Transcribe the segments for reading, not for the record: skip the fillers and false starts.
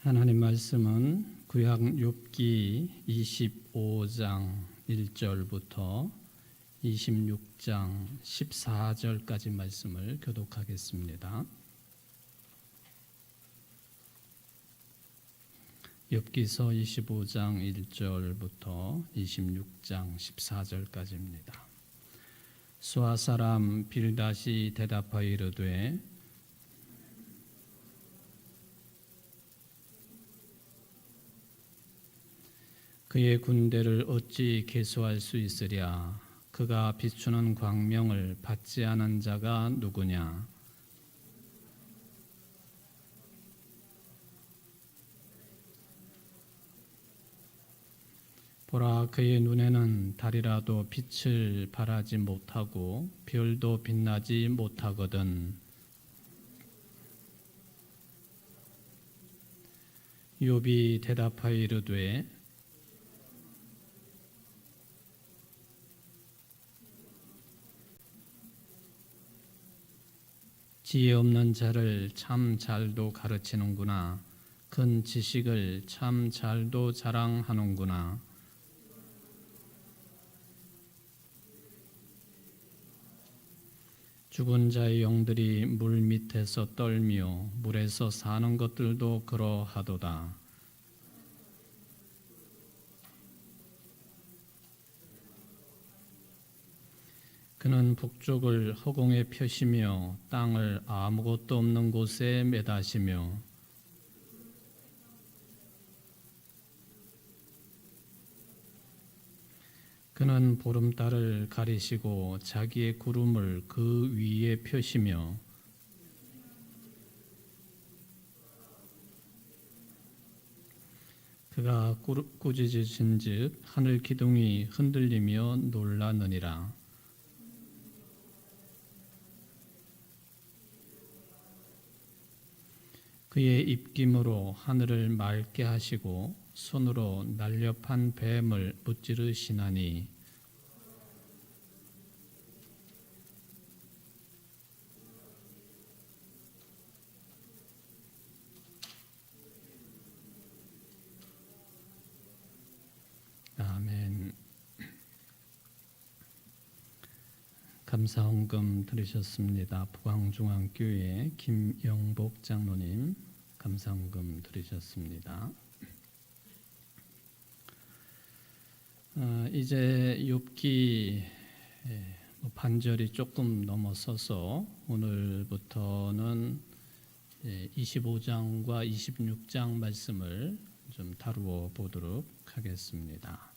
하나님 말씀은 구약 욥기 25장 1절부터 26장 14절까지 말씀을 교독하겠습니다. 욥기서 25장 1절부터 26장 14절까지입니다. 수아 사람 빌닷이 대답하여 이르되 그의 군대를 어찌 계수할 수 있으랴? 그가 비추는 광명을 받지 않은 자가 누구냐? 보라, 그의 눈에는 달이라도 빛을 발하지 못하고 별도 빛나지 못하거든. 욥이 대답하여 이르되 지혜 없는 자를 참 잘도 가르치는구나. 큰 지식을 참 잘도 자랑하는구나. 죽은 자의 영들이 물 밑에서 떨며 물에서 사는 것들도 그러하도다. 그는 북쪽을 허공에 펴시며 땅을 아무것도 없는 곳에 매다시며 그는 보름달을 가리시고 자기의 구름을 그 위에 펴시며 그가 꾸짖으신즉 하늘 기둥이 흔들리며 놀라느니라. 그의 입김으로 하늘을 맑게 하시고 손으로 날렵한 뱀을 무찌르시나니 아멘. 감사헌금 드리셨습니다. 북왕중앙교회 김영복 장로님 감사헌금 드리셨습니다. 이제 욥기 반절이 조금 넘어서서 오늘부터는 25장과 26장 말씀을 좀 다루어 보도록 하겠습니다.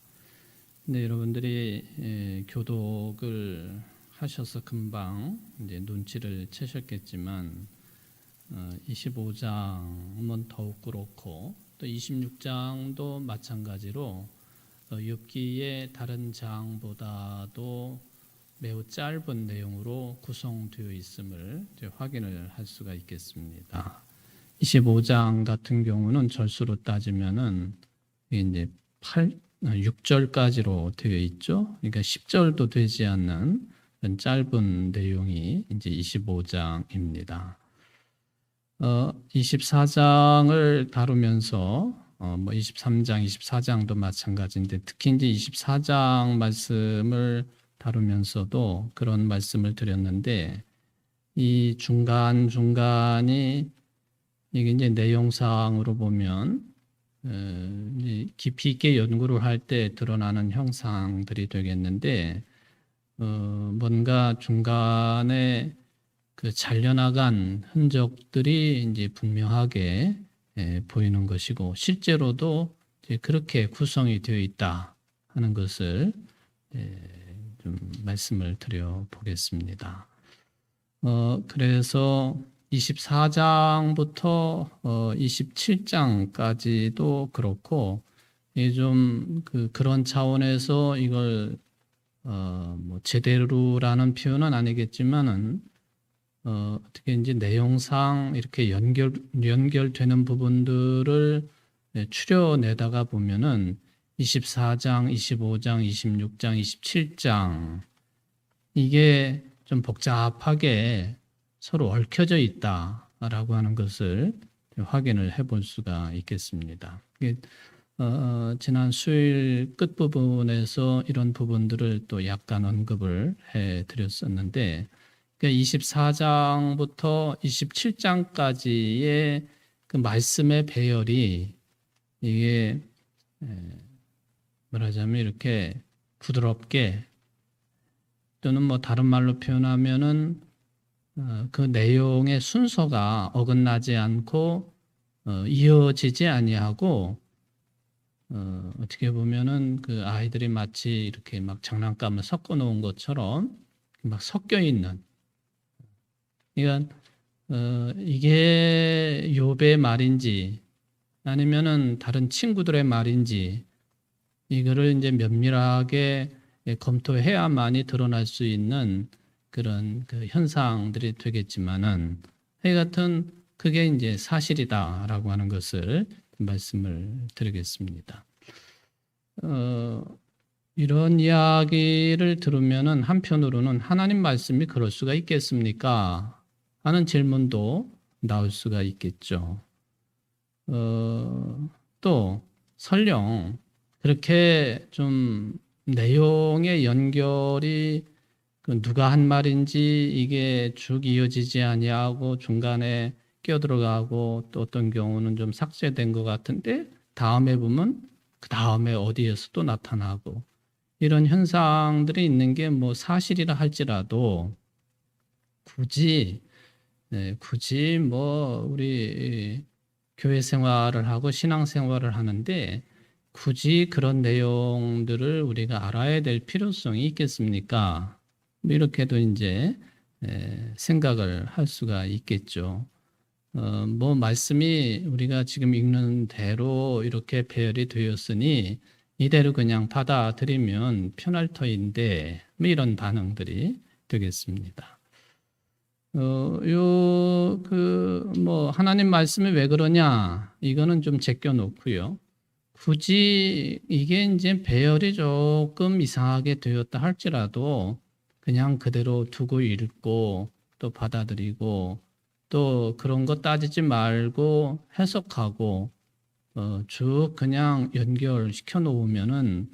근데 여러분들이 교독을 하셔서 금방 이제 눈치를 채셨겠지만 25장은 더욱 그렇고 또 26장도 마찬가지로 욥기의 다른 장보다도 매우 짧은 내용으로 구성되어 있음을 이제 확인을 할 수가 있겠습니다. 25장 같은 경우는 절수로 따지면은 이제 6절까지로 되어 있죠. 그러니까 10절도 되지 않는 짧은 내용이 이제 25장입니다. 24장을 다루면서 23장, 24장도 마찬가지인데 특히 이제 24장 말씀을 다루면서도 그런 말씀을 드렸는데 이 중간중간이 이게 이제 내용상으로 보면 깊이 있게 연구를 할 때 드러나는 형상들이 되겠는데 뭔가 중간에 그 잘려나간 흔적들이 이제 분명하게 보이는 것이고 실제로도 이제 그렇게 구성이 되어 있다 하는 것을 좀 말씀을 드려 보겠습니다. 그래서 24장부터 27장까지도 그렇고 좀 그런 차원에서 이걸 제대로라는 표현은 아니겠지만은 어떻게 이제 내용상 이렇게 연결되는 부분들을 추려내다가 보면은 24장, 25장, 26장, 27장 이게 좀 복잡하게 서로 얽혀져 있다라고 하는 것을 확인을 해볼 수가 있겠습니다. 지난 수요일 끝부분에서 이런 부분들을 또 약간 언급을 해드렸었는데 24장부터 27장까지의 그 말씀의 배열이 이게 말하자면 이렇게 부드럽게 또는 뭐 다른 말로 표현하면은 그 내용의 순서가 어긋나지 않고 이어지지 아니하고 어떻게 보면은 그 아이들이 마치 이렇게 막 장난감을 섞어 놓은 것처럼 막 섞여 있는. 그러니까 이게 욥의 말인지 아니면은 다른 친구들의 말인지 이거를 이제 면밀하게 검토해야만이 드러날 수 있는 그런 그 현상들이 되겠지만은 하여튼 그게 이제 사실이다라고 하는 것을 말씀을 드리겠습니다. 이런 이야기를 들으면은 한편으로는 하나님 말씀이 그럴 수가 있겠습니까? 하는 질문도 나올 수가 있겠죠. 또 설령 그렇게 좀 내용의 연결이 누가 한 말인지 이게 쭉 이어지지 아니하고 중간에 끼어들어가고 또 어떤 경우는 좀 삭제된 것 같은데 다음에 보면 그 다음에 어디에서 또 나타나고 이런 현상들이 있는 게 뭐 사실이라 할지라도 굳이 뭐 우리 교회 생활을 하고 신앙 생활을 하는데 굳이 그런 내용들을 우리가 알아야 될 필요성이 있겠습니까? 이렇게도 이제 생각을 할 수가 있겠죠. 뭐 말씀이 우리가 지금 읽는 대로 이렇게 배열이 되었으니 이대로 그냥 받아들이면 편할 터인데 뭐 이런 반응들이 되겠습니다. 뭐 하나님 말씀이 왜 그러냐 이거는 좀 제껴놓고요. 굳이 이게 이제 배열이 조금 이상하게 되었다 할지라도 그냥 그대로 두고 읽고 또 받아들이고 또 그런 거 따지지 말고 해석하고 쭉 그냥 연결시켜 놓으면은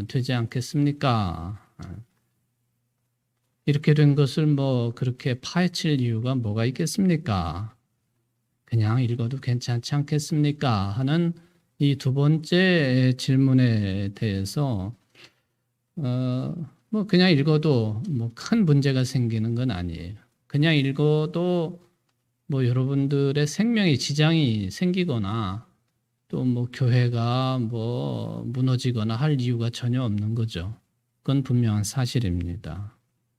되지 않겠습니까? 이렇게 된 것을 뭐 그렇게 파헤칠 이유가 뭐가 있겠습니까? 그냥 읽어도 괜찮지 않겠습니까? 하는 이 두 번째 질문에 대해서 뭐 그냥 읽어도 뭐 큰 문제가 생기는 건 아니에요. 그냥 읽어도 뭐 여러분들의 생명에 지장이 생기거나 또 뭐 교회가 뭐 무너지거나 할 이유가 전혀 없는 거죠. 그건 분명한 사실입니다.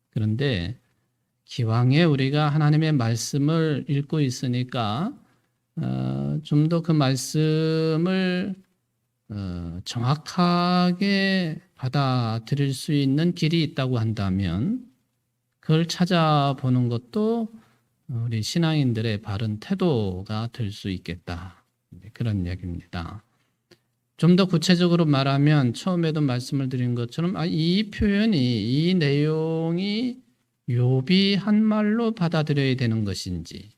그런데 기왕에 우리가 하나님의 말씀을 읽고 있으니까 좀 더 그 말씀을 정확하게 받아들일 수 있는 길이 있다고 한다면 그걸 찾아보는 것도 우리 신앙인들의 바른 태도가 될 수 있겠다. 그런 이야기입니다. 좀 더 구체적으로 말하면 처음에도 말씀을 드린 것처럼 이 표현이 이 내용이 욥이 한 말로 받아들여야 되는 것인지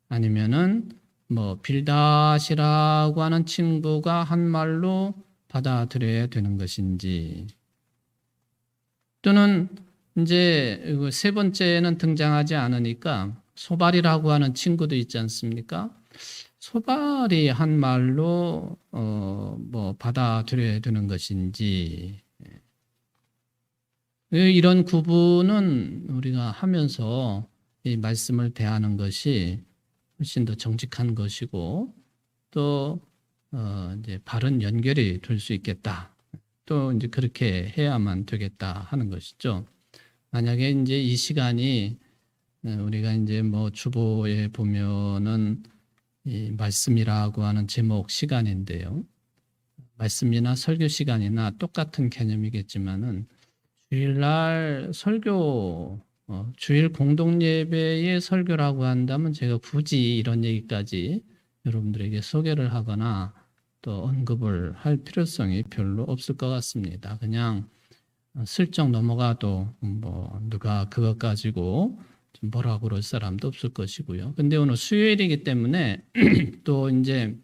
아니면은 뭐 빌닷이라고 하는 친구가 한 말로 받아들여야 되는 것인지 또는 이제 세 번째는 등장하지 않으니까 소발이라고 하는 친구도 있지 않습니까? 소발이 한 말로 뭐 받아들여야 되는 것인지 이런 구분은 우리가 하면서 이 말씀을 대하는 것이 훨씬 더 정직한 것이고 또 이제 바른 연결이 될 수 있겠다. 또 이제 그렇게 해야만 되겠다 하는 것이죠. 만약에 이제 이 시간이 우리가 이제 뭐 주보에 보면은 이 말씀이라고 하는 제목 시간인데요. 말씀이나 설교 시간이나 똑같은 개념이겠지만은 주일날 설교, 주일 공동예배의 설교라고 한다면 제가 굳이 이런 얘기까지 여러분들에게 소개를 하거나 또 언급을 할 필요성이 별로 없을 것 같습니다. 그냥 슬쩍 넘어가도 뭐 누가 그것 가지고 좀 뭐라고 그럴 사람도 없을 것이고요. 근데 오늘 수요일이기 때문에 또 이제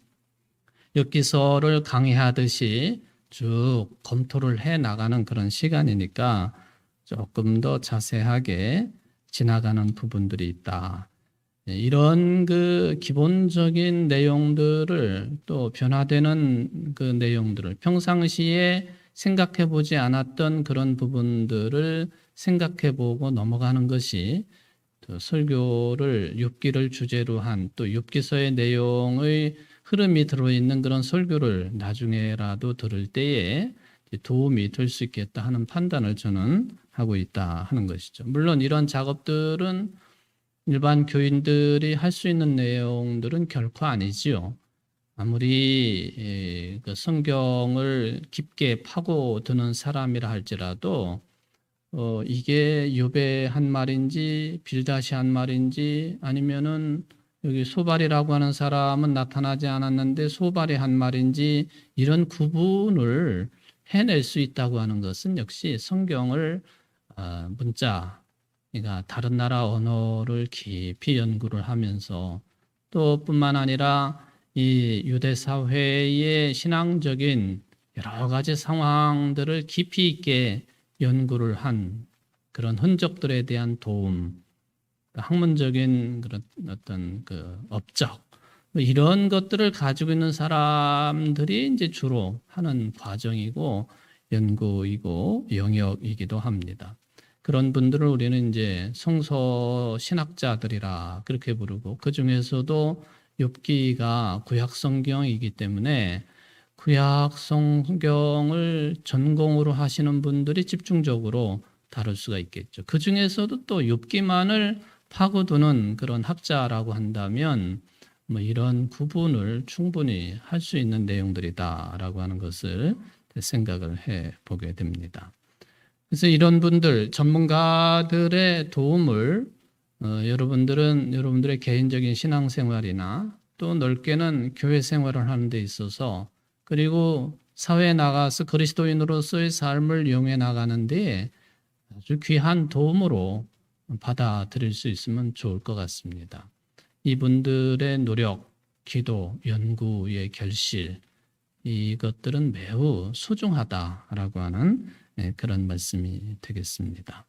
엽기서를 강의하듯이 쭉 검토를 해 나가는 그런 시간이니까 조금 더 자세하게 지나가는 부분들이 있다. 이런 그 기본적인 내용들을 또 변화되는 그 내용들을 평상시에 생각해 보지 않았던 그런 부분들을 생각해 보고 넘어가는 것이 또 설교를 욥기를 주제로 한 또 욥기서의 내용의 흐름이 들어있는 그런 설교를 나중에라도 들을 때에 도움이 될 수 있겠다 하는 판단을 저는 하고 있다 하는 것이죠. 물론 이런 작업들은 일반 교인들이 할 수 있는 내용들은 결코 아니지요. 아무리 그 성경을 깊게 파고드는 사람이라 할지라도 이게 욥의 한 말인지 빌닷이 한 말인지 아니면은 여기 소발이라고 하는 사람은 나타나지 않았는데 소발이 한 말인지 이런 구분을 해낼 수 있다고 하는 것은 역시 성경을 문자, 그러니까 다른 나라 언어를 깊이 연구를 하면서 또 뿐만 아니라 이 유대 사회의 신앙적인 여러 가지 상황들을 깊이 있게 연구를 한 그런 흔적들에 대한 도움, 학문적인 그런 어떤 그 업적, 이런 것들을 가지고 있는 사람들이 이제 주로 하는 과정이고 연구이고 영역이기도 합니다. 그런 분들을 우리는 이제 성서 신학자들이라 그렇게 부르고 그 중에서도 욥기가 구약 성경이기 때문에 구약 성경을 전공으로 하시는 분들이 집중적으로 다룰 수가 있겠죠. 그 중에서도 또 욥기만을 파고드는 그런 학자라고 한다면 뭐 이런 구분을 충분히 할 수 있는 내용들이다라고 하는 것을 생각을 해 보게 됩니다. 그래서 이런 분들, 전문가들의 도움을 여러분들은 여러분들의 개인적인 신앙생활이나 또 넓게는 교회 생활을 하는 데 있어서 그리고 사회에 나가서 그리스도인으로서의 삶을 이용해 나가는 데 아주 귀한 도움으로 받아들일 수 있으면 좋을 것 같습니다. 이분들의 노력, 기도, 연구의 결실, 이것들은 매우 소중하다라고 하는 그런 말씀이 되겠습니다.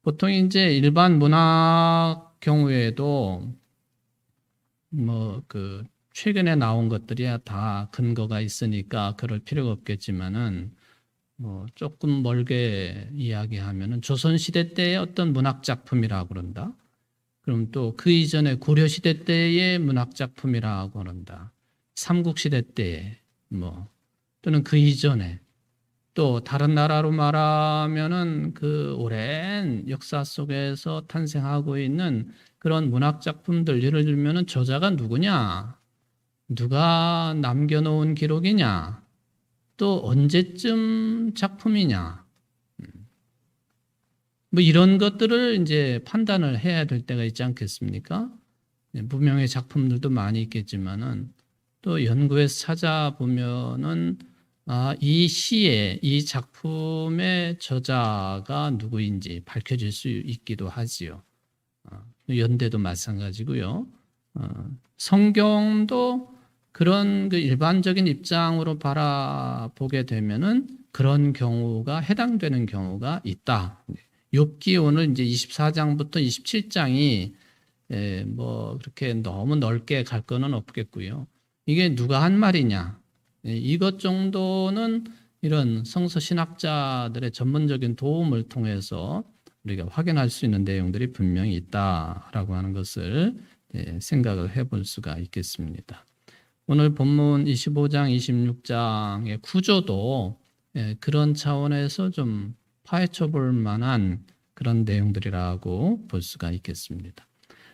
보통 이제 일반 문학 경우에도 뭐 그 최근에 나온 것들이야 다 근거가 있으니까 그럴 필요가 없겠지만은 뭐 조금 멀게 이야기하면은 조선시대 때의 어떤 문학 작품이라고 그런다. 그럼 또 그 이전에 고려시대 때의 문학 작품이라고 그런다. 삼국시대 때 뭐 또는 그 이전에 또 다른 나라로 말하면은 그 오랜 역사 속에서 탄생하고 있는 그런 문학 작품들 예를 들면은 저자가 누구냐? 누가 남겨놓은 기록이냐? 또 언제쯤 작품이냐? 뭐 이런 것들을 이제 판단을 해야 될 때가 있지 않겠습니까? 무명의 작품들도 많이 있겠지만은 또 연구해서 찾아보면은 이 시의 이 작품의 저자가 누구인지 밝혀질 수 있기도 하지요. 연대도 마찬가지고요. 성경도 그런 그 일반적인 입장으로 바라보게 되면은 그런 경우가 해당되는 경우가 있다. 욥기 오늘 이제 24장부터 27장이 뭐 그렇게 너무 넓게 갈 거는 없겠고요. 이게 누가 한 말이냐? 이것 정도는 이런 성서 신학자들의 전문적인 도움을 통해서 우리가 확인할 수 있는 내용들이 분명히 있다라고 하는 것을 생각을 해볼 수가 있겠습니다. 오늘 본문 25장, 26장의 구조도 그런 차원에서 좀 파헤쳐 볼 만한 그런 내용들이라고 볼 수가 있겠습니다.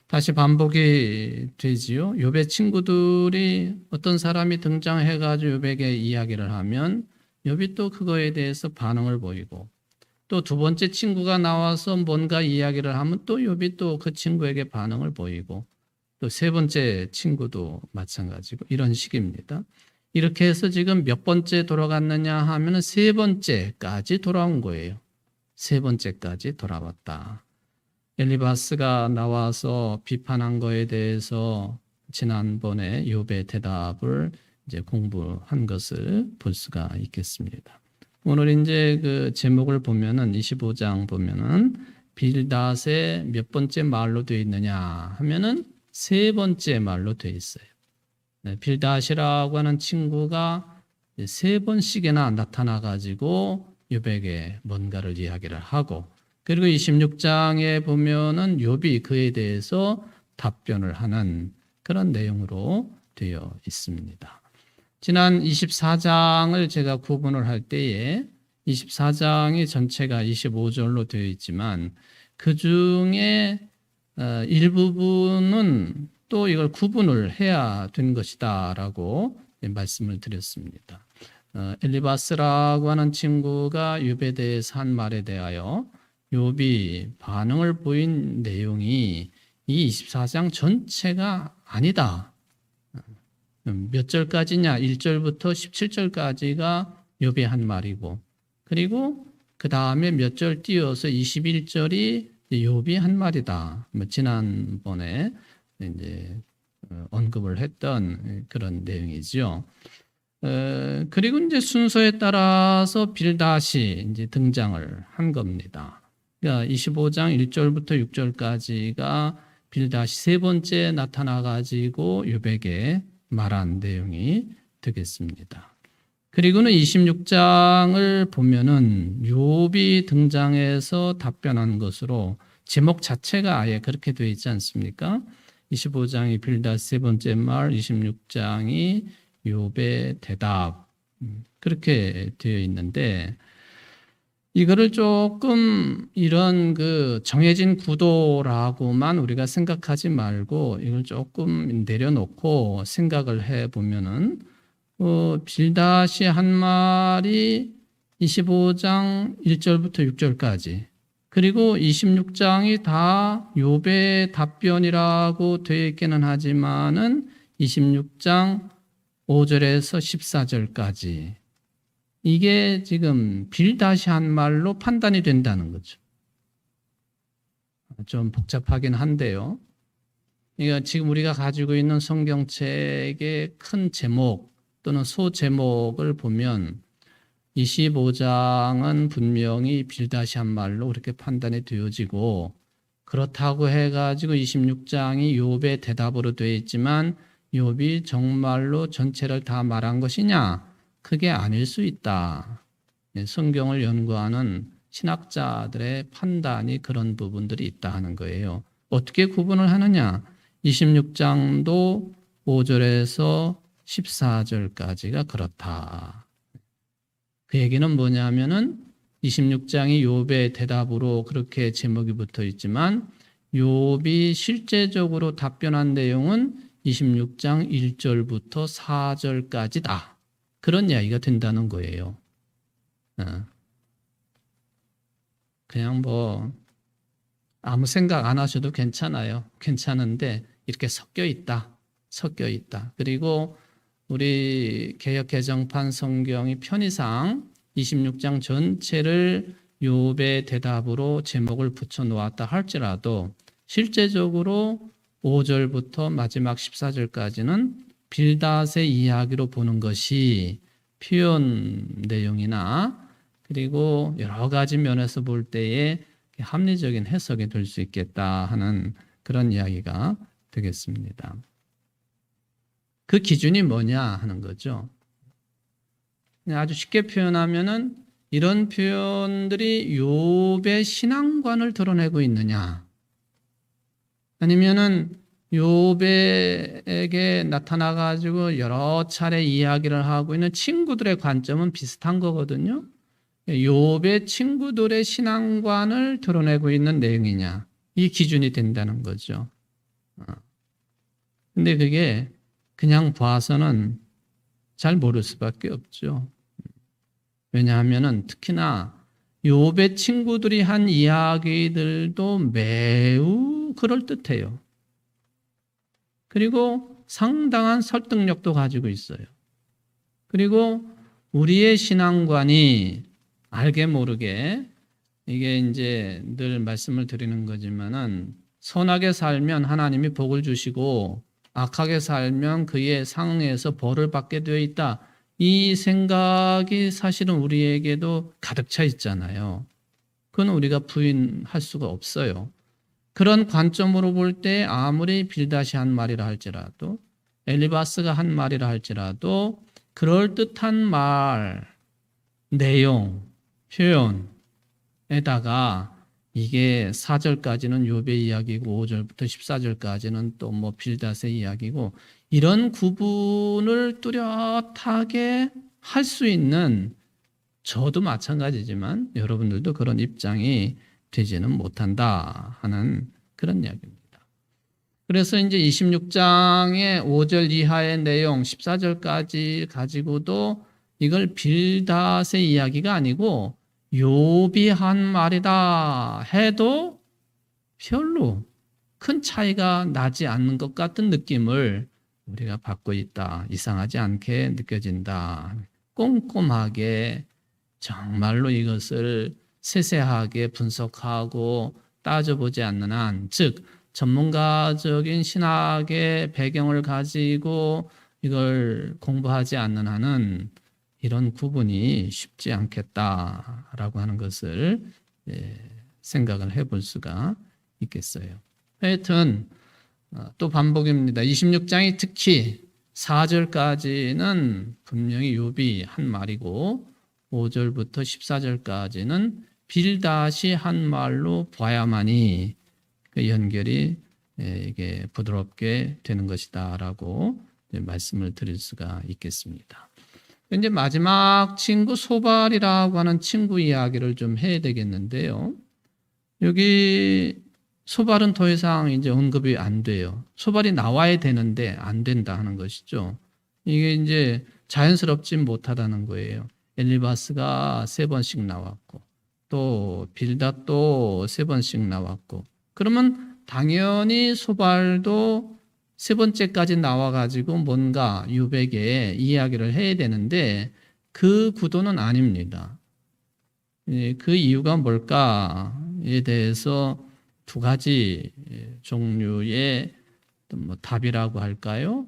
다시 반복이 되지요. 욥의 친구들이 어떤 사람이 등장해가지고 욥에게 이야기를 하면 욥이 또 그거에 대해서 반응을 보이고 또 두 번째 친구가 나와서 뭔가 이야기를 하면 또 욥이 또 그 친구에게 반응을 보이고 또 세 번째 친구도 마찬가지고 이런 식입니다. 이렇게 해서 지금 몇 번째 돌아갔느냐 하면 세 번째까지 돌아온 거예요. 세 번째까지 돌아왔다. 엘리바스가 나와서 비판한 거에 대해서 지난번에 욥의 대답을 이제 공부한 것을 볼 수가 있겠습니다. 오늘 이제 그 제목을 보면은 25장 보면은 빌닷의 몇 번째 말로 되어 있느냐 하면은 세 번째 말로 되어 있어요. 빌닷이라고 하는 친구가 세 번씩이나 나타나 가지고 욥에게 뭔가를 이야기를 하고, 그리고 26장에 보면은 욥이 그에 대해서 답변을 하는 그런 내용으로 되어 있습니다. 지난 24장을 제가 구분을 할 때에 24장이 전체가 25절로 되어 있지만 그 중에 일부분은 또 이걸 구분을 해야 된 것이다 라고 말씀을 드렸습니다. 엘리바스라고 하는 친구가 욥에 대해서 한 말에 대하여 욥이 반응을 보인 내용이 이 24장 전체가 아니다. 몇 절까지냐? 1절부터 17절까지가 욥이 한 말이고, 그리고 그 다음에 몇 절 띄어서 21절이 욥이 한 말이다. 지난번에 이제 언급을 했던 그런 내용이죠. 그리고 이제 순서에 따라서 빌닷이 이제 등장을 한 겁니다. 그러니까 25장 1절부터 6절까지가 빌닷이 세 번째 나타나 가지고 욥에게 말한 내용이 되겠습니다. 그리고는 26장을 보면은 욥이 등장해서 답변한 것으로 제목 자체가 아예 그렇게 되어 있지 않습니까? 25장이 빌닷 세 번째 말, 26장이 욥의 대답, 그렇게 되어 있는데, 이거를 조금 이런 그 정해진 구도라고만 우리가 생각하지 말고 이걸 조금 내려놓고 생각을 해 보면은 빌닷이 한 말이 25장 1절부터 6절까지, 그리고 26장이 다 욥의 답변이라고 되어 있기는 하지만은 26장 5절에서 14절까지 이게 지금 빌닷이 한 말로 판단이 된다는 거죠. 좀 복잡하긴 한데요. 그러니까 지금 우리가 가지고 있는 성경책의 큰 제목 또는 소제목을 보면 25장은 분명히 빌닷이 한 말로 그렇게 판단이 되어지고, 그렇다고 해가지고 26장이 욥의 대답으로 되어 있지만 욥이 정말로 전체를 다 말한 것이냐? 그게 아닐 수 있다. 성경을 연구하는 신학자들의 판단이 그런 부분들이 있다 하는 거예요. 어떻게 구분을 하느냐? 26장도 5절에서 14절까지가 그렇다. 그 얘기는 뭐냐면은 26장이 욥의 대답으로 그렇게 제목이 붙어 있지만 욥이 실제적으로 답변한 내용은 26장 1절부터 4절까지다. 그런 이야기가 된다는 거예요. 그냥 뭐 아무 생각 안 하셔도 괜찮아요. 괜찮은데 이렇게 섞여 있다. 그리고 우리 개역 개정판 성경이 편의상 26장 전체를 욥의 대답으로 제목을 붙여 놓았다 할지라도 실제적으로 5절부터 마지막 14절까지는 빌닷의 이야기로 보는 것이 표현 내용이나 그리고 여러 가지 면에서 볼 때에 합리적인 해석이 될 수 있겠다 하는 그런 이야기가 되겠습니다. 그 기준이 뭐냐 하는 거죠. 아주 쉽게 표현하면은 이런 표현들이 욥의 신앙관을 드러내고 있느냐, 아니면은 욥에게 나타나 가지고 여러 차례 이야기를 하고 있는 친구들의 관점은 비슷한 거거든요. 욥의 친구들의 신앙관을 드러내고 있는 내용이냐, 이 기준이 된다는 거죠. 근데 그게 그냥 봐서는 잘 모를 수밖에 없죠. 왜냐하면은 특히나 욥의 친구들이 한 이야기들도 매우 그럴듯해요. 그리고 상당한 설득력도 가지고 있어요. 그리고 우리의 신앙관이 알게 모르게 이게 이제 늘 말씀을 드리는 거지만은 선하게 살면 하나님이 복을 주시고 악하게 살면 그의 상응에서 벌을 받게 되어 있다. 이 생각이 사실은 우리에게도 가득 차 있잖아요. 그건 우리가 부인할 수가 없어요. 그런 관점으로 볼 때 아무리 빌닷이 한 말이라 할지라도 엘리바스가 한 말이라 할지라도 그럴듯한 말, 내용, 표현에다가 이게 4절까지는 욥의 이야기고 5절부터 14절까지는 또 뭐 빌닷의 이야기고 이런 구분을 뚜렷하게 할 수 있는 저도 마찬가지지만 여러분들도 그런 입장이 되지는 못한다 하는 그런 이야기입니다. 그래서 이제 26장의 5절 이하의 내용 14절까지 가지고도 이걸 빌닷의 이야기가 아니고 욥이 한 말이다 해도 별로 큰 차이가 나지 않는 것 같은 느낌을 우리가 받고 있다. 이상하지 않게 느껴진다. 꼼꼼하게 정말로 이것을 세세하게 분석하고 따져보지 않는 한, 즉 전문가적인 신학의 배경을 가지고 이걸 공부하지 않는 한은 이런 구분이 쉽지 않겠다라고 하는 것을 생각을 해볼 수가 있겠어요. 하여튼 또 반복입니다. 26장이 특히 4절까지는 분명히 욥이 한 말이고 5절부터 14절까지는 빌닷이 한 말로 봐야만이 그 연결이 이게 부드럽게 되는 것이다라고 말씀을 드릴 수가 있겠습니다. 이제 마지막 친구 소발이라고 하는 친구 이야기를 좀 해야 되겠는데요. 여기 소발은 더 이상 이제 언급이 안 돼요. 소발이 나와야 되는데 안 된다 하는 것이죠. 이게 이제 자연스럽지 못하다는 거예요. 엘리바스가 3번씩 나왔고 또 빌닷도 3번씩 나왔고 그러면 당연히 소발도 3번째까지 나와가지고 뭔가 욥에게 이야기를 해야 되는데 그 구도는 아닙니다. 그 이유가 뭘까에 대해서 2가지 종류의 뭐 답이라고 할까요?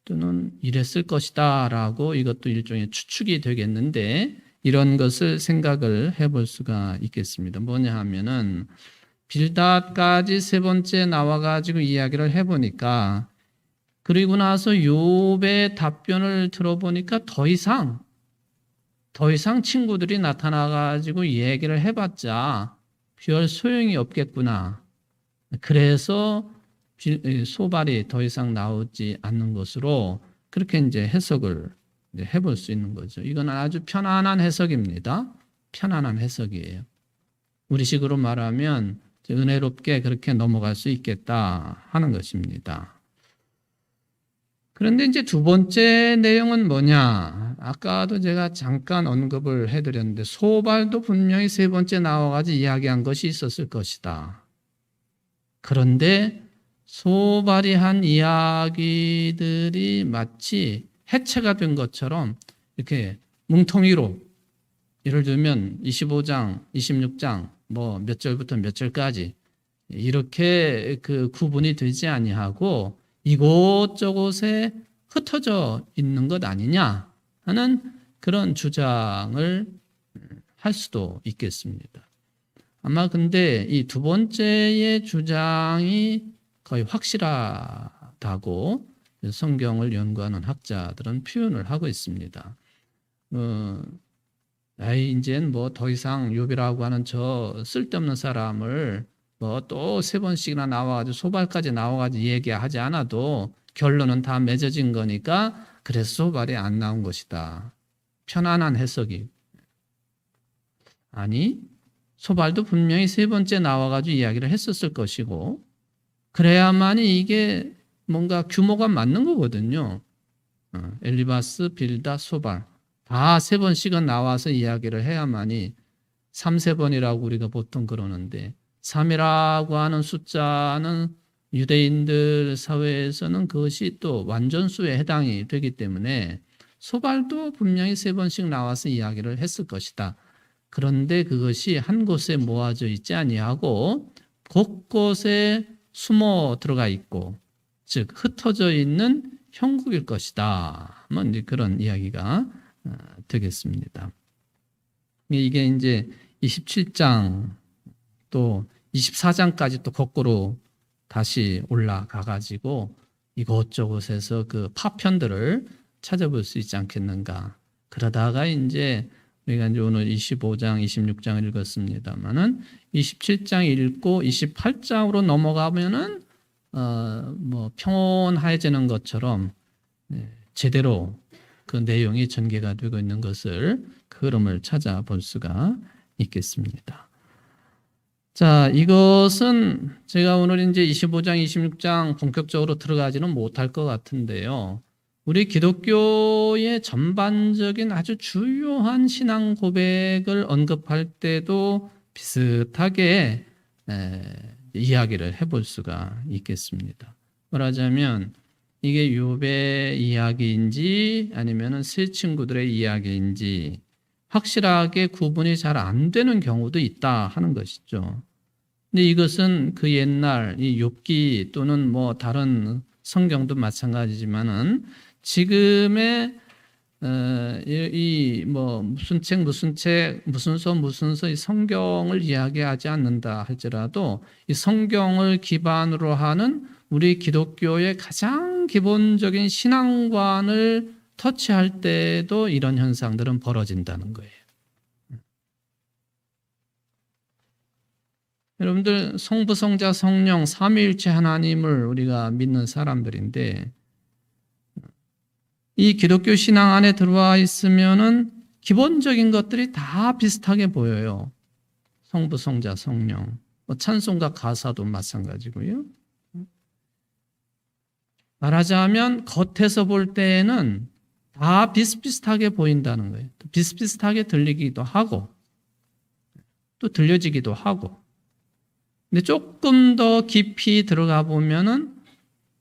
또는 이랬을 것이다 라고 이것도 일종의 추측이 되겠는데 이런 것을 생각을 해볼 수가 있겠습니다. 뭐냐 하면은 빌닷까지 3번째 나와가지고 이야기를 해보니까 그리고 나서 욥의 답변을 들어보니까 더 이상 친구들이 나타나가지고 얘기를 해봤자 별 소용이 없겠구나. 그래서 소발이 더 이상 나오지 않는 것으로 그렇게 이제 해석을 해볼 수 있는 거죠. 이건 아주 편안한 해석입니다. 편안한 해석이에요. 우리식으로 말하면 은혜롭게 그렇게 넘어갈 수 있겠다 하는 것입니다. 그런데 이제 2번째 내용은 뭐냐? 아까도 제가 잠깐 언급을 해드렸는데 소발도 분명히 3번째 나와가지고 이야기한 것이 있었을 것이다. 그런데 소발이 한 이야기들이 마치 해체가 된 것처럼 이렇게 뭉텅이로 예를 들면 25장, 26장 뭐 몇 절부터 몇 절까지 이렇게 그 구분이 되지 아니하고 이곳저곳에 흩어져 있는 것 아니냐 하는 그런 주장을 할 수도 있겠습니다. 아마 근데 이 2번째의 주장이 거의 확실하다고 성경을 연구하는 학자들은 표현을 하고 있습니다. 이제는 뭐 더 이상 욥이라고 하는 저 쓸데없는 사람을 뭐 또 3번씩이나 나와가지고 소발까지 나와가지고 얘기하지 않아도 결론은 다 맺어진 거니까 그래서 소발이 안 나온 것이다. 편안한 해석이. 아니, 소발도 분명히 3번째 나와가지고 이야기를 했었을 것이고 그래야만이 이게 뭔가 규모가 맞는 거거든요. 엘리바스, 빌닷, 소발 다 3번씩은 나와서 이야기를 해야만이 3세번이라고 우리가 보통 그러는데 3이라고 하는 숫자는 유대인들 사회에서는 그것이 또 완전수에 해당이 되기 때문에 소발도 분명히 3번씩 나와서 이야기를 했을 것이다 그런데 그것이 한 곳에 모아져 있지 아니하고 곳곳에 숨어 들어가 있고, 즉 흩어져 있는 형국일 것이다. 뭐 이제 그런 이야기가 되겠습니다. 이게 이제 27장 또 24장까지 또 거꾸로 다시 올라가 가지고 이곳저곳에서 그 파편들을 찾아볼 수 있지 않겠는가. 그러다가 이제 우리가 이제 오늘 25장, 26장을 읽었습니다만은 27장 읽고 28장으로 넘어가면은 뭐 평온해지는 것처럼 제대로 그 내용이 전개가 되고 있는 것을 그 흐름을 찾아볼 수가 있겠습니다. 자, 이것은 제가 오늘 이제 25장, 26장 본격적으로 들어가지는 못할 것 같은데요. 우리 기독교의 전반적인 아주 주요한 신앙 고백을 언급할 때도 비슷하게 이야기를 해볼 수가 있겠습니다. 말하자면 이게 욥의 이야기인지 아니면 세 친구들의 이야기인지 확실하게 구분이 잘 안 되는 경우도 있다 하는 것이죠. 근데 이것은 그 옛날 이 욥기 또는 뭐 다른 성경도 마찬가지지만은 지금의 이 뭐 무슨 책 무슨 서 이 성경을 이야기하지 않는다 할지라도 이 성경을 기반으로 하는 우리 기독교의 가장 기본적인 신앙관을 터치할 때도 이런 현상들은 벌어진다는 거예요. 여러분들 성부, 성자, 성령 삼위일체 하나님을 우리가 믿는 사람들인데 이 기독교 신앙 안에 들어와 있으면은 기본적인 것들이 다 비슷하게 보여요. 성부, 성자, 성령. 뭐 찬송가 가사도 마찬가지고요. 말하자면 겉에서 볼 때에는 다 비슷비슷하게 보인다는 거예요. 비슷비슷하게 들리기도 하고 또 들려지기도 하고. 근데 조금 더 깊이 들어가 보면은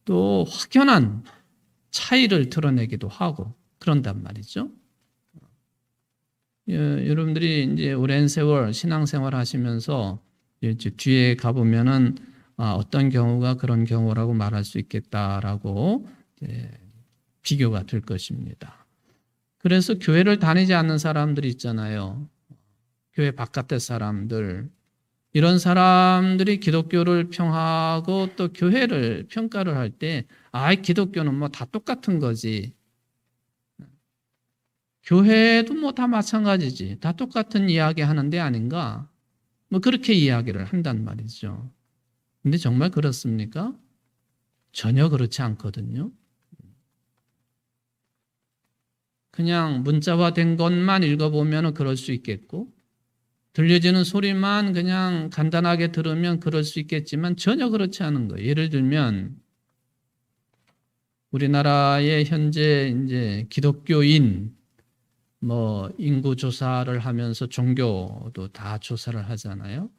또 확연한 차이를 드러내기도 하고 그런단 말이죠. 여러분들이 이제 오랜 세월 신앙생활 하시면서 이제 뒤에 가보면은 어떤 경우가 그런 경우라고 말할 수 있겠다라고 비교가 될 것입니다. 그래서 교회를 다니지 않는 사람들이 있잖아요. 교회 바깥의 사람들. 이런 사람들이 기독교를 평하고 또 교회를 평가를 할 때 기독교는 뭐 다 똑같은 거지. 교회도 뭐 다 마찬가지지. 다 똑같은 이야기 하는데 아닌가? 뭐 그렇게 이야기를 한단 말이죠. 근데 정말 그렇습니까? 전혀 그렇지 않거든요. 그냥 문자화된 것만 읽어보면 그럴 수 있겠고 들려지는 소리만 그냥 간단하게 들으면 그럴 수 있겠지만 전혀 그렇지 않은 거예요. 예를 들면 우리나라의 현재 이제 기독교인 뭐 인구 조사를 하면서 종교도 다 조사를 하잖아요.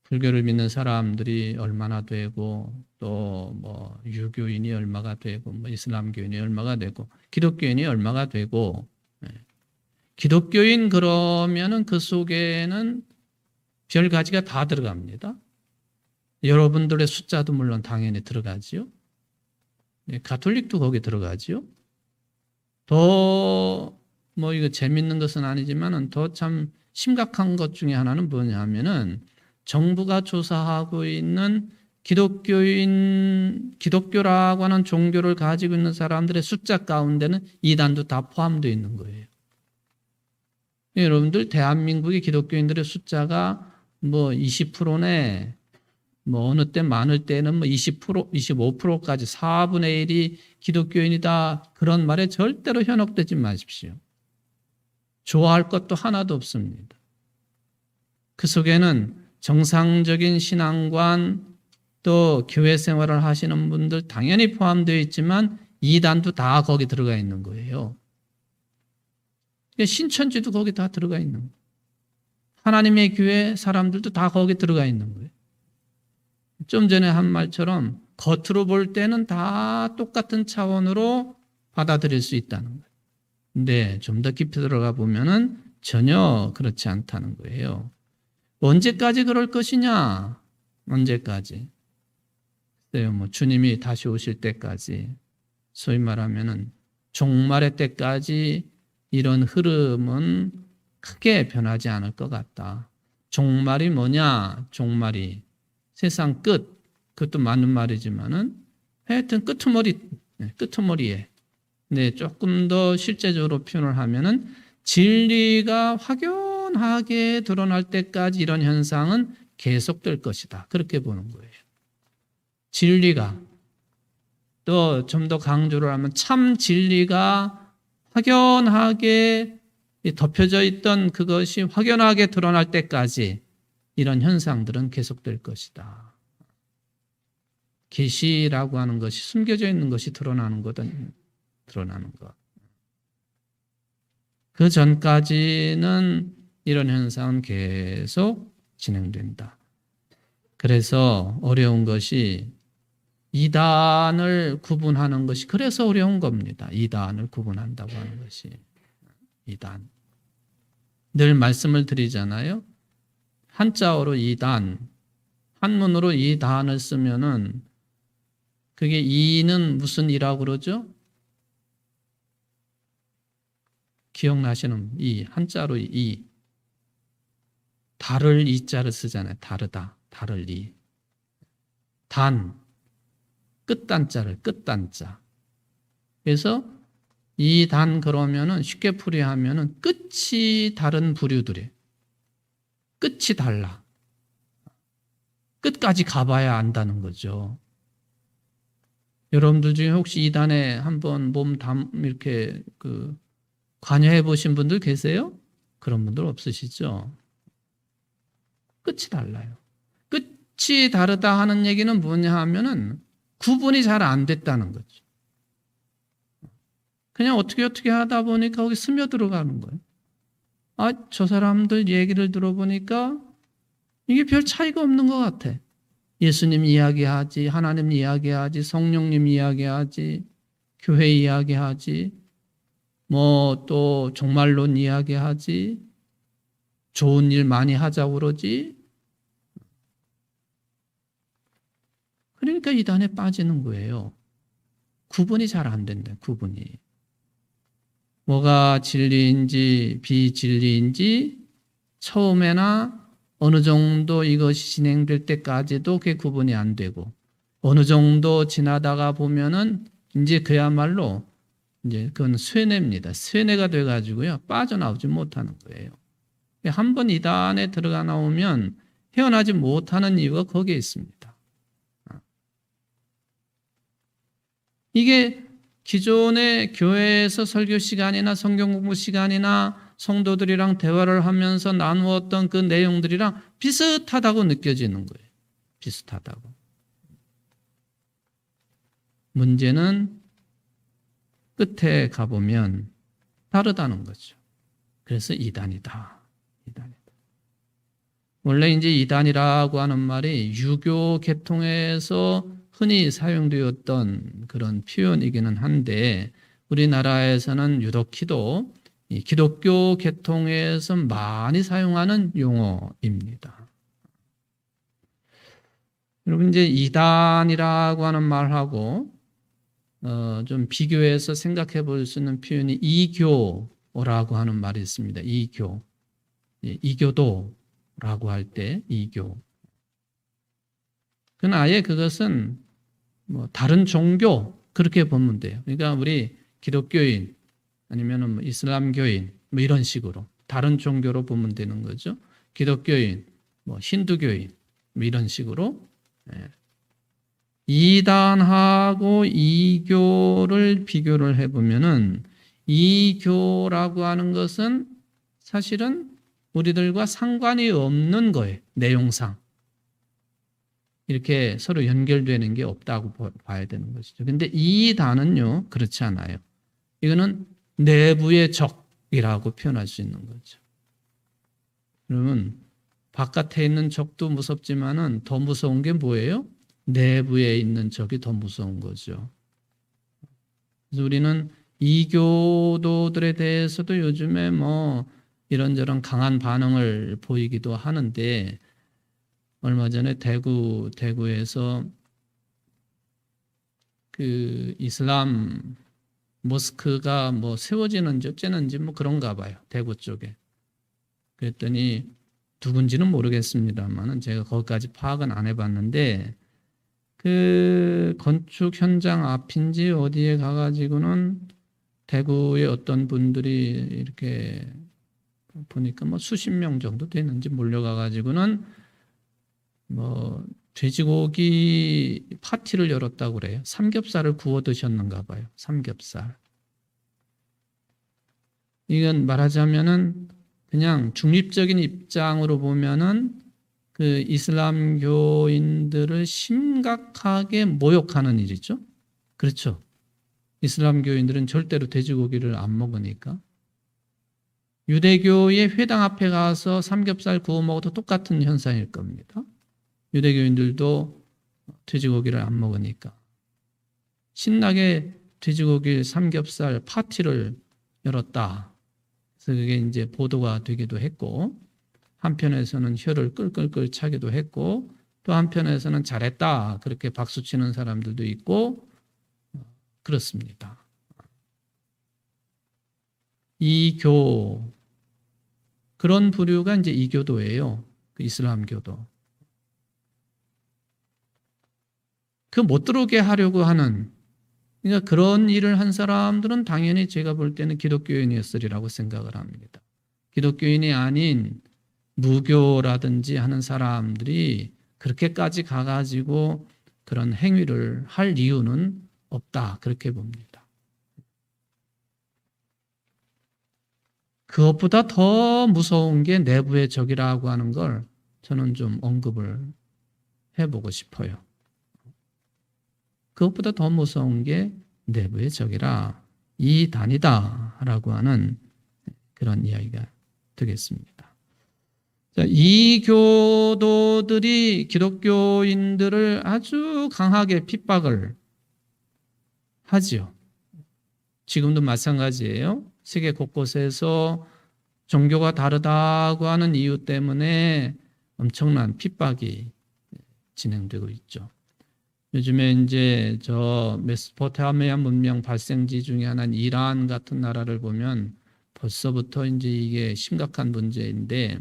불교를 믿는 사람들이 얼마나 되고 또 뭐 유교인이 얼마가 되고 뭐 이슬람교인이 얼마가 되고 기독교인이 얼마가 되고 기독교인 그러면은 그 속에는 별 가지가 다 들어갑니다. 여러분들의 숫자도 물론 당연히 들어가지요. 가톨릭도 거기 들어가지요. 더 뭐 이거 재밌는 것은 아니지만은 더 참 심각한 것 중에 하나는 뭐냐면은 정부가 조사하고 있는 기독교라고 하는 종교를 가지고 있는 사람들의 숫자 가운데는 이단도 다 포함되어 있는 거예요. 여러분들 대한민국의 기독교인들의 숫자가 뭐 20%네 뭐 어느 때 많을 때는 뭐 20%, 25%까지 4분의 1이 기독교인이다. 그런 말에 절대로 현혹되지 마십시오. 좋아할 것도 하나도 없습니다. 그 속에는 정상적인 신앙관 또 교회 생활을 하시는 분들 당연히 포함되어 있지만 이단도 다 거기 들어가 있는 거예요. 신천지도 거기 다 들어가 있는 거예요. 하나님의 교회 사람들도 다 거기 들어가 있는 거예요. 좀 전에 한 말처럼 겉으로 볼 때는 다 똑같은 차원으로 받아들일 수 있다는 거예요. 근데 좀 더 깊이 들어가 보면은 전혀 그렇지 않다는 거예요. 언제까지 그럴 것이냐? 언제까지? 뭐 주님이 다시 오실 때까지, 소위 말하면은 종말의 때까지 이런 흐름은 크게 변하지 않을 것 같다. 종말이 뭐냐? 종말이 세상 끝, 그것도 맞는 말이지만은 하여튼 끄트머리에. 네, 조금 더 실제적으로 표현을 하면은 진리가 확연하게 드러날 때까지 이런 현상은 계속될 것이다. 그렇게 보는 거예요. 진리가, 또 좀 더 강조를 하면 참 진리가 확연하게 덮여져 있던 그것이 확연하게 드러날 때까지 이런 현상들은 계속될 것이다. 계시라고 하는 것이 숨겨져 있는 것이 드러나는 거든, 드러나는 것. 그 전까지는 이런 현상은 계속 진행된다. 그래서 어려운 것이 이단을 구분하는 것이 그래서 어려운 겁니다. 이단을 구분한다고 하는 것이. 이단. 늘 말씀을 드리잖아요. 한자어로 이단, 한문으로 이단을 쓰면은 그게 이는 무슨 이라고 그러죠? 기억나시는 이 한자로 이 다를 이자를 쓰잖아요. 다르다. 다를 이. 단 끝단자를 끝단자. 그래서 이 단 그러면은 쉽게 풀이하면은 끝이 다른 부류들이 끝이 달라. 끝까지 가봐야 안다는 거죠. 여러분들 중에 혹시 이 단에 한번 이렇게 관여해 보신 분들 계세요? 그런 분들 없으시죠? 끝이 달라요. 끝이 다르다 하는 얘기는 뭐냐 하면은 구분이 잘 안 됐다는 거죠. 그냥 어떻게 하다 보니까 거기 스며들어가는 거예요. 아, 저 사람들 얘기를 들어보니까 이게 별 차이가 없는 것 같아. 예수님 이야기하지, 하나님 이야기하지, 성령님 이야기하지, 교회 이야기하지, 뭐 또 종말론 이야기하지, 좋은 일 많이 하자고 그러지. 그러니까 이단에 빠지는 거예요. 구분이 잘 안 된다, 구분이. 뭐가 진리인지 비진리인지 처음에나 어느 정도 이것이 진행될 때까지도 그게 구분이 안 되고 어느 정도 지나다가 보면은 이제 그야말로 이제 그건 쇠뇌입니다. 쇠뇌가 돼가지고요. 빠져나오지 못하는 거예요. 한 번 이단에 들어가 나오면 헤어나지 못하는 이유가 거기에 있습니다. 이게 기존의 교회에서 설교 시간이나 성경 공부 시간이나 성도들이랑 대화를 하면서 나누었던 그 내용들이랑 비슷하다고 느껴지는 거예요. 비슷하다고. 문제는 끝에 가보면 다르다는 거죠. 그래서 이단이다. 원래 이제 이단이라고 하는 말이 유교 계통에서 흔히 사용되었던 그런 표현이기는 한데 우리나라에서는 유독히도 기독교 계통에서 많이 사용하는 용어입니다. 여러분 이제 이단이라고 하는 말하고 좀 비교해서 생각해 볼 수 있는 표현이 이교라고 하는 말이 있습니다. 이교. 이교도라고 할 때 이교. 그건 아예 그것은 뭐 다른 종교 그렇게 보면 돼요. 그러니까 우리 기독교인 아니면은 뭐 이슬람교인 뭐 이런 식으로 다른 종교로 보면 되는 거죠. 기독교인, 뭐 힌두교인 뭐 이런 식으로 이단하고 이교를 비교를 해보면은 이교라고 하는 것은 사실은 우리들과 상관이 없는 거예요. 내용상. 이렇게 서로 연결되는 게 없다고 봐야 되는 것이죠. 근데 이단은요, 그렇지 않아요. 이거는 내부의 적이라고 표현할 수 있는 거죠. 그러면 바깥에 있는 적도 무섭지만은 더 무서운 게 뭐예요? 내부에 있는 적이 더 무서운 거죠. 그래서 우리는 이교도들에 대해서도 요즘에 뭐 이런저런 강한 반응을 보이기도 하는데, 얼마 전에 대구에서 그 이슬람 모스크가 뭐 세워지는지 어쩌는지 뭐 그런가 봐요. 대구 쪽에. 그랬더니 누군지는 모르겠습니다만은 제가 거기까지 파악은 안 해봤는데, 그 건축 현장 앞인지 어디에 가가지고는 대구의 어떤 분들이 이렇게 보니까 뭐 수십 명 정도 되는지 몰려가가지고는 뭐 돼지고기 파티를 열었다고 그래요. 삼겹살을 구워 드셨는가 봐요. 삼겹살. 이건 말하자면은 그냥 중립적인 입장으로 보면은 그 이슬람교인들을 심각하게 모욕하는 일이죠. 그렇죠. 이슬람교인들은 절대로 돼지고기를 안 먹으니까. 유대교의 회당 앞에 가서 삼겹살 구워 먹어도 똑같은 현상일 겁니다. 유대교인들도 돼지고기를 안 먹으니까. 신나게 돼지고기 삼겹살 파티를 열었다. 그래서 그게 이제 보도가 되기도 했고, 한편에서는 혀를 끌끌끌 차기도 했고, 또 한편에서는 잘했다 그렇게 박수 치는 사람들도 있고 그렇습니다. 이교, 그런 부류가 이제 이교도예요. 그 이슬람교도. 그 못 들어오게 하려고 하는, 그러니까 그런 일을 한 사람들은 당연히 제가 볼 때는 기독교인이었으리라고 생각을 합니다. 기독교인이 아닌 무교라든지 하는 사람들이 그렇게까지 가가지고 그런 행위를 할 이유는 없다, 그렇게 봅니다. 그것보다 더 무서운 게 내부의 적이라고 하는 걸 저는 좀 언급을 해보고 싶어요. 그것보다 더 무서운 게 내부의 적이라 이단이다라고 하는 그런 이야기가 되겠습니다. 자, 이 교도들이 기독교인들을 아주 강하게 핍박을 하지요. 지금도 마찬가지예요. 세계 곳곳에서 종교가 다르다고 하는 이유 때문에 엄청난 핍박이 진행되고 있죠. 요즘에 이제 저 메소포타미아 문명 발생지 중에 하나인 이란 같은 나라를 보면 벌써부터 이제 이게 심각한 문제인데,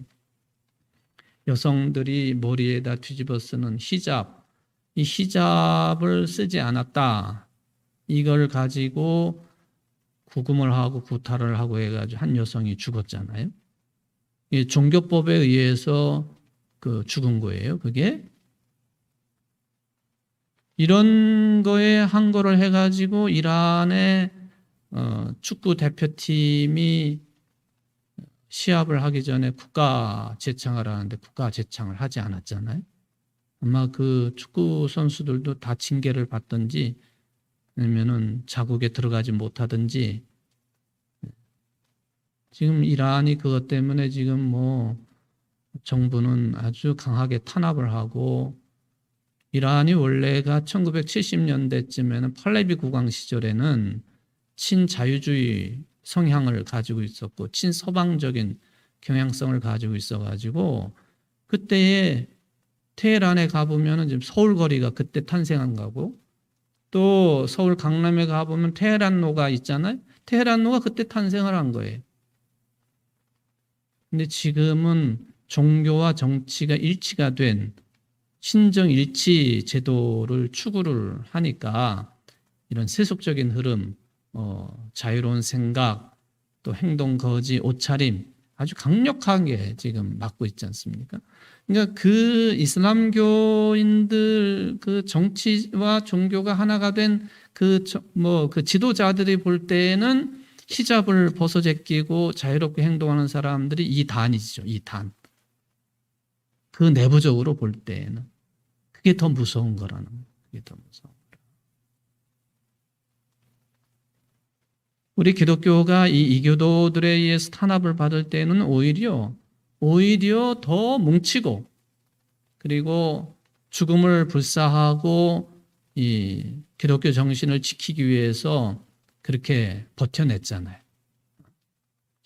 여성들이 머리에다 뒤집어 쓰는 히잡, 이 히잡을 쓰지 않았다. 이걸 가지고 구금을 하고 구타를 하고 해가지고 한 여성이 죽었잖아요. 이 종교법에 의해서 그 죽은 거예요. 그게 이런 거에 한 거를 해가지고 이란의 축구 대표팀이 시합을 하기 전에 국가 제창을 하는데 국가 제창을 하지 않았잖아요. 아마 그 축구 선수들도 다 징계를 받든지 아니면은 자국에 들어가지 못하든지, 지금 이란이 그것 때문에 지금 뭐 정부는 아주 강하게 탄압을 하고, 이란이 원래가 1970년대쯤에는 팔레비 국왕 시절에는 친자유주의 성향을 가지고 있었고 친서방적인 경향성을 가지고 있어가지고, 그때에 테헤란에 가보면 지금 서울 거리가 그때 탄생한 거고, 또 서울 강남에 가보면 테헤란로가 있잖아요. 테헤란로가 그때 탄생을 한 거예요. 근데 지금은 종교와 정치가 일치가 된 신정일치 제도를 추구를 하니까 이런 세속적인 흐름, 자유로운 생각, 또 행동 거지, 옷차림 아주 강력하게 지금 막고 있지 않습니까? 그러니까 그 이슬람교인들 그 정치와 종교가 하나가 된 그 지도자들이 볼 때는 히잡을 벗어제끼고 자유롭게 행동하는 사람들이 이단이죠. 이단. 그 내부적으로 볼 때에는 그게 더 무서운 거라는 거예요. 그게 더 무서운 거라. 우리 기독교가 이 이교도들에 의해서 탄압을 받을 때는 오히려 더 뭉치고, 그리고 죽음을 불사하고 이 기독교 정신을 지키기 위해서 그렇게 버텨냈잖아요.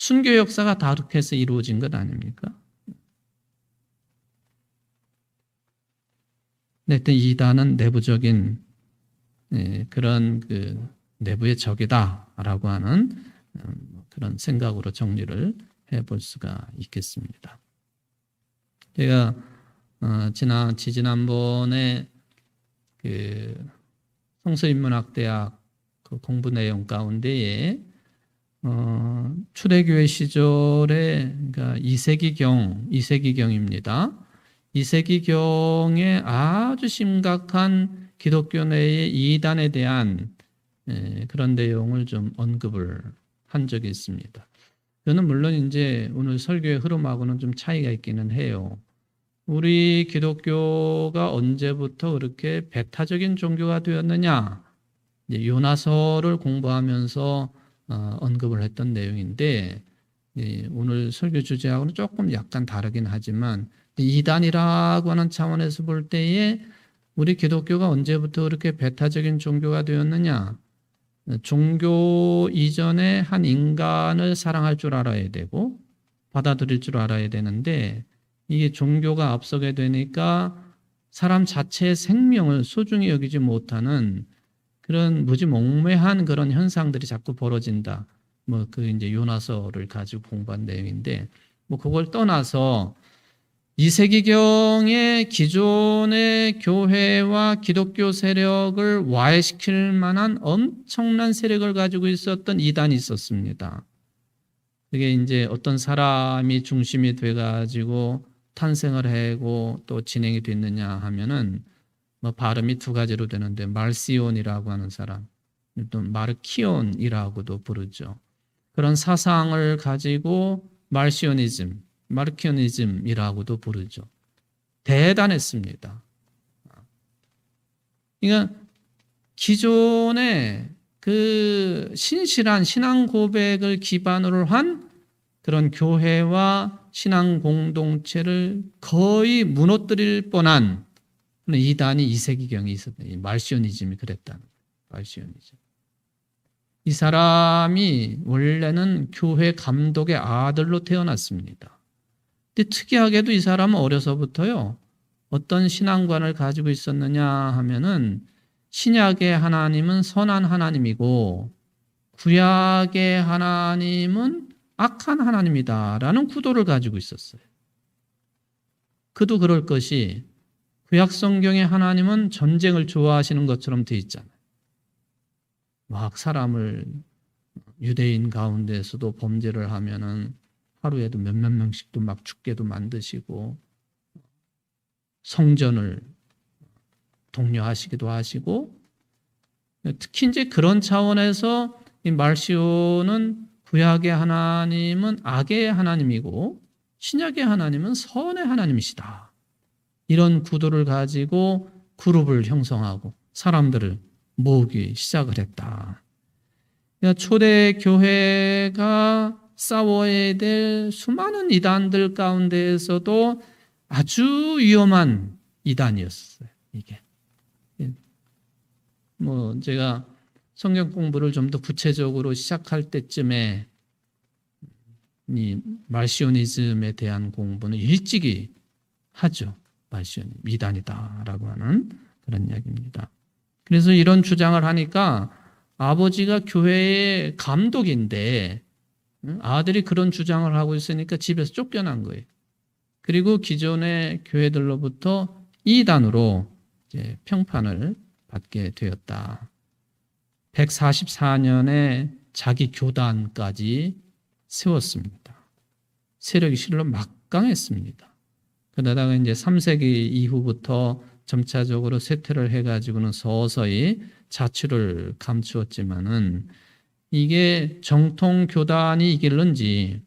순교 역사가 다 그렇게 해서 이루어진 것 아닙니까? 하여튼 이단은 내부적인 그런 그 내부의 적이다라고 하는 그런 생각으로 정리를 해볼 수가 있겠습니다. 제가 지난번에 그 성서인문학대학 그 공부 내용 가운데에 초대교회 시절에 그러니까 이세기경입니다. 이세기경에 아주 심각한 기독교 내의 이단에 대한 그런 내용을 좀 언급을 한 적이 있습니다. 저는 물론 이제 오늘 설교의 흐름하고는 좀 차이가 있기는 해요. 우리 기독교가 언제부터 그렇게 배타적인 종교가 되었느냐? 요나서를 공부하면서 언급을 했던 내용인데 오늘 설교 주제하고는 조금 약간 다르긴 하지만 이단이라고 하는 차원에서 볼 때에 우리 기독교가 언제부터 그렇게 배타적인 종교가 되었느냐? 종교 이전에 한 인간을 사랑할 줄 알아야 되고 받아들일 줄 알아야 되는데 이게 종교가 앞서게 되니까 사람 자체의 생명을 소중히 여기지 못하는 그런 무지몽매한 그런 현상들이 자꾸 벌어진다. 뭐 그 이제 요나서를 가지고 공부한 내용인데 뭐 그걸 떠나서 이세기경의 기존의 교회와 기독교 세력을 와해시킬 만한 엄청난 세력을 가지고 있었던 이단이 있었습니다. 그게 이제 어떤 사람이 중심이 돼가지고 탄생을 하고 또 진행이 됐느냐 하면은 뭐 발음이 두 가지로 되는데 말시온이라고 하는 사람, 또 마르키온이라고도 부르죠. 그런 사상을 가지고 마르키오니즘이라고도 부르죠. 대단했습니다. 그러니까 기존의 그 신실한 신앙 고백을 기반으로 한 그런 교회와 신앙 공동체를 거의 무너뜨릴 뻔한 이단이 이세기경이 있었다. 이 말시오니즘이 그랬다는 거예요. 말시오니즘. 이 사람이 원래는 교회 감독의 아들로 태어났습니다. 근데 특이하게도 이 사람은 어려서부터요. 어떤 신앙관을 가지고 있었느냐 하면은 신약의 하나님은 선한 하나님이고 구약의 하나님은 악한 하나님이다라는 구도를 가지고 있었어요. 그도 그럴 것이 구약 성경의 하나님은 전쟁을 좋아하시는 것처럼 돼 있잖아요. 막 사람을 유대인 가운데서도 범죄를 하면은 하루에도 몇몇 명씩도 막 죽게도 만드시고 성전을 독려하시기도 하시고 특히 이제 그런 차원에서 이 말시오는 구약의 하나님은 악의 하나님이고 신약의 하나님은 선의 하나님이시다. 이런 구도를 가지고 그룹을 형성하고 사람들을 모으기 시작을 했다. 그러니까 초대 교회가 싸워야 될 수많은 이단들 가운데에서도 아주 위험한 이단이었어요. 이게. 뭐 제가 성경 공부를 좀 더 구체적으로 시작할 때쯤에 이 말시오니즘에 대한 공부는 일찍이 하죠. 말시오니즘 이단이다라고 하는 그런 이야기입니다. 그래서 이런 주장을 하니까 아버지가 교회의 감독인데 아들이 그런 주장을 하고 있으니까 집에서 쫓겨난 거예요. 그리고 기존의 교회들로부터 이단으로 이제 평판을 받게 되었다. 144년에 자기 교단까지 세웠습니다. 세력이 실로 막강했습니다. 그러다가 이제 3세기 이후부터 점차적으로 쇠퇴를 해가지고는 서서히 자취를 감추었지만은 이게 정통 교단이 이길는지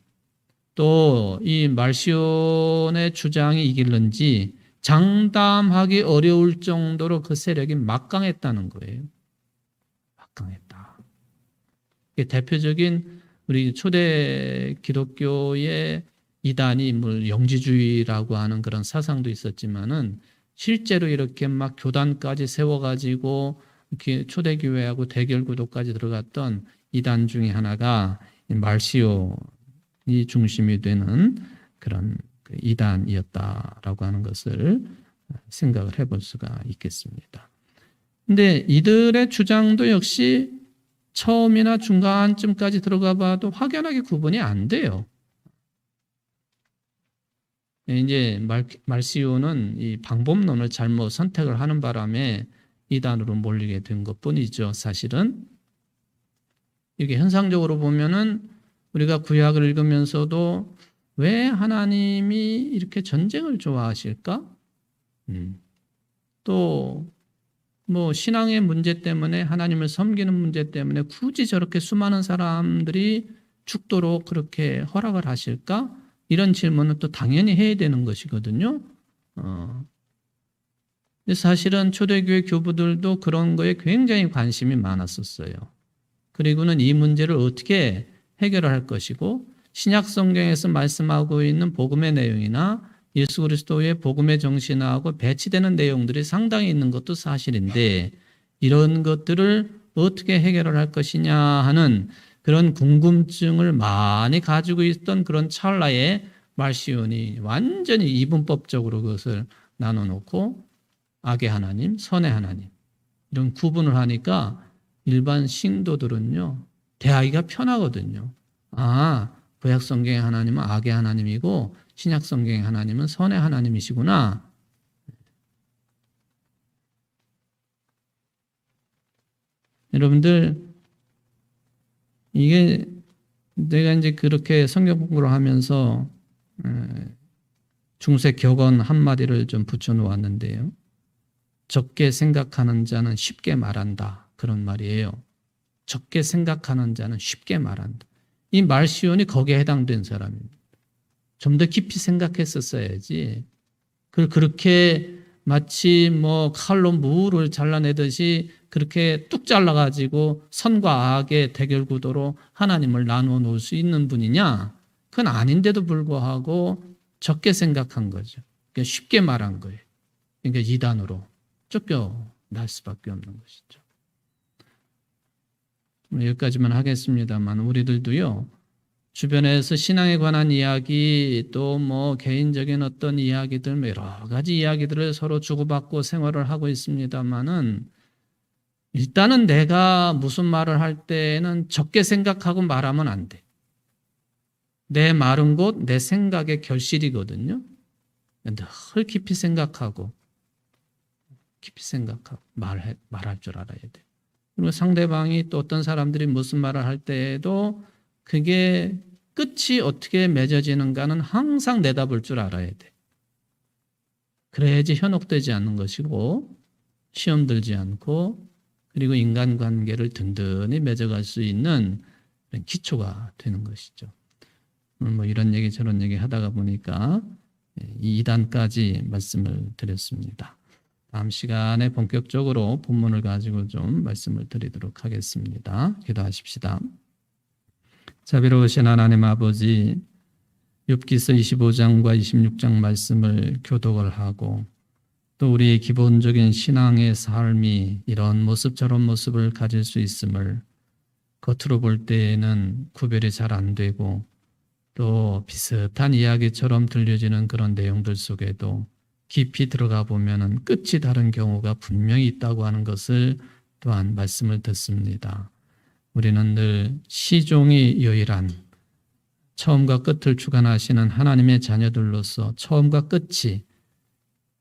또 이 말시온의 주장이 이길는지 장담하기 어려울 정도로 그 세력이 막강했다는 거예요. 막강했다. 대표적인 우리 초대 기독교의 이단이 뭐 영지주의라고 하는 그런 사상도 있었지만은 실제로 이렇게 막 교단까지 세워가지고 이렇게 초대교회하고 대결 구도까지 들어갔던 이단 중에 하나가 말시오 중심이 되는 그런 이단이었다라고 하는 것을 생각을 해볼 수가 있겠습니다. 근데 이들의 주장도 역시 처음이나 중간쯤까지 들어가 봐도 확연하게 구분이 안 돼요. 이제 말시오는 이 방법론을 잘못 선택을 하는 바람에 이단으로 몰리게 된 것뿐이죠. 사실은 이게 현상적으로 보면은 우리가 구약을 읽으면서도 왜 하나님이 이렇게 전쟁을 좋아하실까? 또 뭐 신앙의 문제 때문에 하나님을 섬기는 문제 때문에 굳이 저렇게 수많은 사람들이 죽도록 그렇게 허락을 하실까? 이런 질문은 또 당연히 해야 되는 것이거든요. 근데 사실은 초대교회 교부들도 그런 거에 굉장히 관심이 많았었어요. 그리고는 이 문제를 어떻게 해결을 할 것이고 신약 성경에서 말씀하고 있는 복음의 내용이나 예수 그리스도의 복음의 정신하고 배치되는 내용들이 상당히 있는 것도 사실인데 이런 것들을 어떻게 해결을 할 것이냐 하는 그런 궁금증을 많이 가지고 있던 그런 찰나에 말시온이 완전히 이분법적으로 그것을 나눠놓고 악의 하나님, 선의 하나님 이런 구분을 하니까 일반 신도들은요 대하기가 편하거든요. 구약 성경의 하나님은 악의 하나님이고 신약 성경의 하나님은 선의 하나님이시구나. 여러분들 이게 내가 이제 그렇게 성경 공부를 하면서 중세 격언 한마디를 좀 붙여 놓았는데요. 적게 생각하는 자는 쉽게 말한다. 그런 말이에요. 적게 생각하는 자는 쉽게 말한다. 이 말시온이 거기에 해당된 사람입니다. 좀 더 깊이 생각했었어야지. 그걸 그렇게 마치 뭐 칼로 무를 잘라내듯이 그렇게 뚝 잘라가지고 선과 악의 대결 구도로 하나님을 나누어 놓을 수 있는 분이냐? 그건 아닌데도 불구하고 적게 생각한 거죠. 그러니까 쉽게 말한 거예요. 그러니까 이단으로 쫓겨날 수밖에 없는 것이죠. 여기까지만 하겠습니다만 우리들도요. 주변에서 신앙에 관한 이야기 또 뭐 개인적인 어떤 이야기들 여러 가지 이야기들을 서로 주고받고 생활을 하고 있습니다만은 일단은 내가 무슨 말을 할 때는 적게 생각하고 말하면 안 돼. 내 말은 곧 내 생각의 결실이거든요. 늘 깊이 생각하고 말할 줄 알아야 돼. 그리고 상대방이 또 어떤 사람들이 무슨 말을 할 때에도 그게 끝이 어떻게 맺어지는가는 항상 내다볼 줄 알아야 돼. 그래야지 현혹되지 않는 것이고 시험 들지 않고 그리고 인간관계를 든든히 맺어갈 수 있는 기초가 되는 것이죠. 뭐 이런 얘기 저런 얘기 하다가 보니까 이 2단까지 말씀을 드렸습니다. 다음 시간에 본격적으로 본문을 가지고 좀 말씀을 드리도록 하겠습니다. 기도하십시다. 자비로우신 하나님 아버지, 욥기서 25장과 26장 말씀을 교독을 하고 또 우리의 기본적인 신앙의 삶이 이런 모습 저런 모습을 가질 수 있음을 겉으로 볼 때에는 구별이 잘 안 되고 또 비슷한 이야기처럼 들려지는 그런 내용들 속에도 깊이 들어가 보면은 끝이 다른 경우가 분명히 있다고 하는 것을 또한 말씀을 듣습니다. 우리는 늘 시종이 유일한 처음과 끝을 주관하시는 하나님의 자녀들로서 처음과 끝이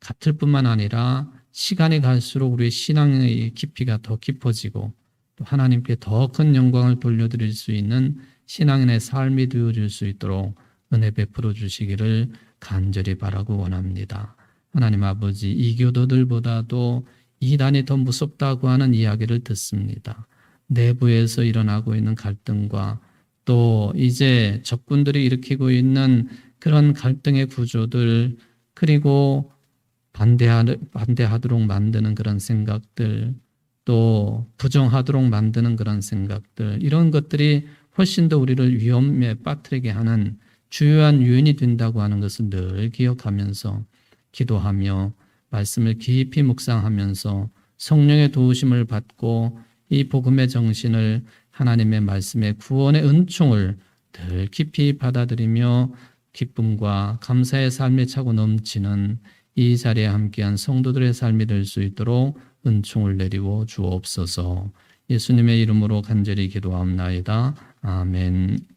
같을 뿐만 아니라 시간이 갈수록 우리의 신앙의 깊이가 더 깊어지고 또 하나님께 더 큰 영광을 돌려드릴 수 있는 신앙인의 삶이 되어줄 수 있도록 은혜 베풀어 주시기를 간절히 바라고 원합니다. 하나님 아버지, 이교도들보다도 이단이 더 무섭다고 하는 이야기를 듣습니다. 내부에서 일어나고 있는 갈등과 또 이제 적군들이 일으키고 있는 그런 갈등의 구조들 그리고 반대하도록 만드는 그런 생각들 또 부정하도록 만드는 그런 생각들 이런 것들이 훨씬 더 우리를 위험에 빠뜨리게 하는 주요한 요인이 된다고 하는 것을 늘 기억하면서 기도하며 말씀을 깊이 묵상하면서 성령의 도우심을 받고 이 복음의 정신을 하나님의 말씀의 구원의 은총을 늘 깊이 받아들이며 기쁨과 감사의 삶에 차고 넘치는 이 자리에 함께한 성도들의 삶이 될 수 있도록 은총을 내리워 주옵소서. 예수님의 이름으로 간절히 기도하옵나이다. 아멘.